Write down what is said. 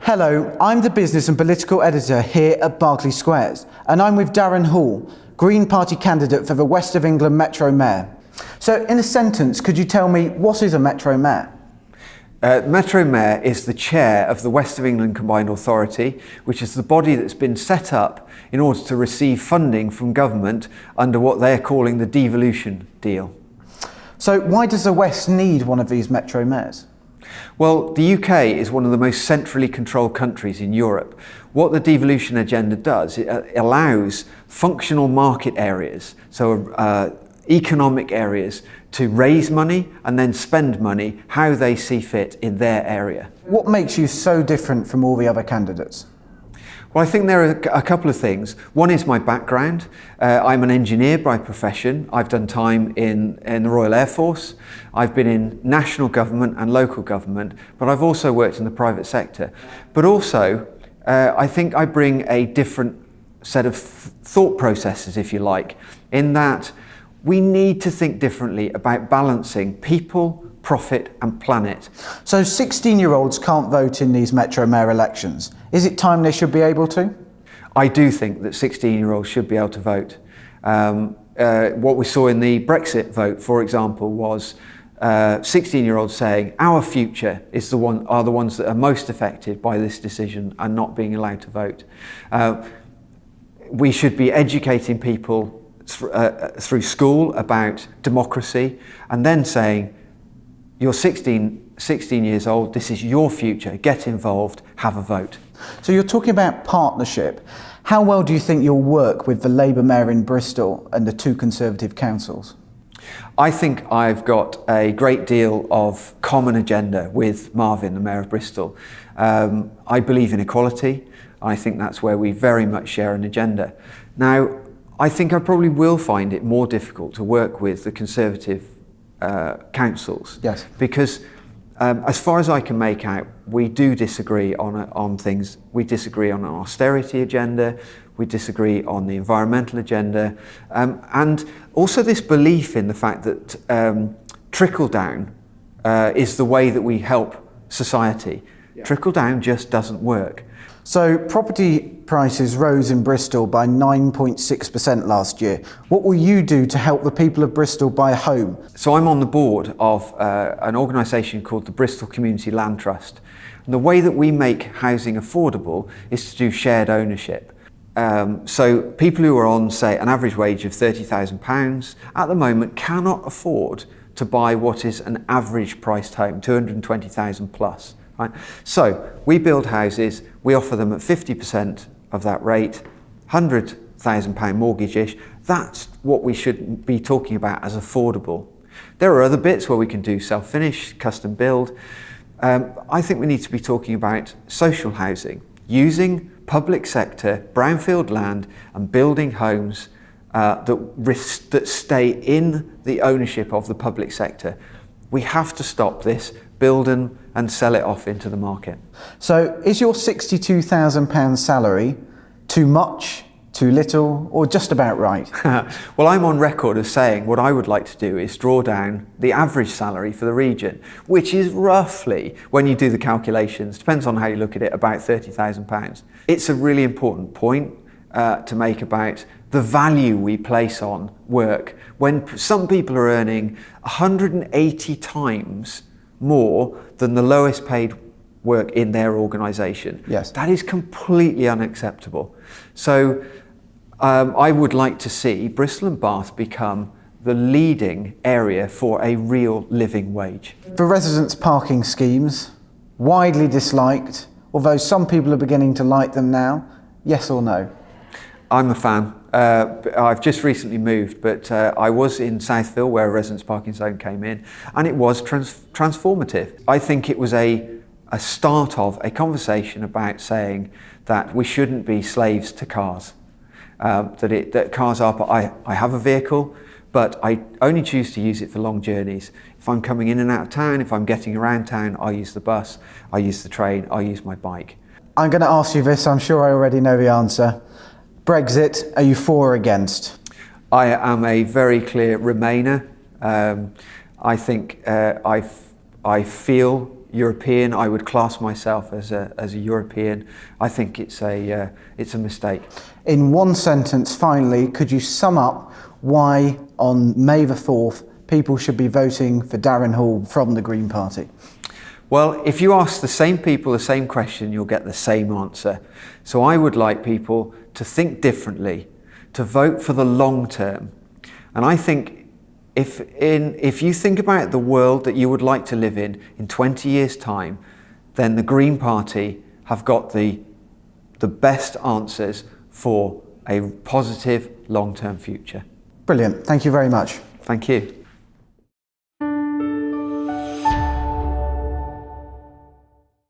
Hello, I'm the business and political editor here at Berkeley Squares, and I'm with Darren Hall, Green Party candidate for the West of England Metro Mayor. So in a sentence, could you tell me what is a Metro Mayor? Metro Mayor is the chair of the West of England Combined Authority, which is the body that's been set up in order to receive funding from government under what they're calling the devolution deal. So why does the West need one of these Metro Mayors? Well, the UK is one of the most centrally controlled countries in Europe. What the devolution agenda does, it allows functional market areas, so economic areas, to raise money and then spend money how they see fit in their area. What makes you so different from all the other candidates? Well, I think there are a couple of things. One is my background. I'm an engineer by profession. I've done time in the Royal Air Force. I've been in national government and local government, but I've also worked in the private sector. But also, I think I bring a different set of thought processes, if you like, in that we need to think differently about balancing people, profit and planet. So 16-year-olds can't vote in these Metro Mayor elections. Is it time they should be able to? I do think that 16-year-olds should be able to vote. What we saw in the Brexit vote, for example, was 16-year-olds saying our future is are the ones that are most affected by this decision and not being allowed to vote. We should be educating people through school about democracy and then saying, you're 16 years old, this is your future, get involved, have a vote. So you're talking about partnership. How well do you think you'll work with the Labour Mayor in Bristol and the two Conservative councils? I think I've got a great deal of common agenda with Marvin, the Mayor of Bristol. I believe in equality. I think that's where we very much share an agenda. Now, I think I probably will find it more difficult to work with the Conservative councils. Yes. Because as far as I can make out, we do disagree on things. We disagree on an austerity agenda, we disagree on the environmental agenda, and also this belief in the fact that trickle down is the way that we help society. Yeah. Trickle down just doesn't work. So property prices rose in Bristol by 9.6% last year. What will you do to help the people of Bristol buy a home? So I'm on the board of an organisation called the Bristol Community Land Trust. And the way that we make housing affordable is to do shared ownership. So people who are on, say, an average wage of £30,000 at the moment cannot afford to buy what is an average priced home, 220,000 plus. Right? So we build houses, we offer them at 50% of that rate, £100,000 mortgage-ish. That's what we should be talking about as affordable. There are other bits where we can do self-finish, custom build. I think we need to be talking about social housing, using public sector, brownfield land and building homes that stay in the ownership of the public sector. We have to stop this, build and sell it off into the market. So is your £62,000 salary too much, too little, or just about right? Well, I'm on record as saying what I would like to do is draw down the average salary for the region, which is roughly, when you do the calculations, depends on how you look at it, about £30,000. It's a really important point to make about the value we place on work. When some people are earning 180 times more than the lowest paid work in their organisation. Yes. That is completely unacceptable. So I would like to see Bristol and Bath become the leading area for a real living wage. The residents' parking schemes, widely disliked, although some people are beginning to like them now, yes or no? I'm a fan. I've just recently moved, but I was in Southville where a residents' parking zone came in, and it was transformative. I think it was a start of a conversation about saying that we shouldn't be slaves to cars. That cars are, I have a vehicle, but I only choose to use it for long journeys. If I'm coming in and out of town, if I'm getting around town, I'll use the bus, I'll use the train, I'll use my bike. I'm going to ask you this, I'm sure I already know the answer. Brexit, are you for or against? I am a very clear Remainer. I think I feel European. I would class myself as a European. I think it's a mistake. In one sentence, finally, could you sum up why on May the 4th people should be voting for Darren Hall from the Green Party? Well, if you ask the same people the same question, you'll get the same answer. So I would like people to think differently, to vote for the long term. And I think if you think about the world that you would like to live in 20 years' time, then the Green Party have got the best answers for a positive long-term future. Brilliant. Thank you very much. Thank you.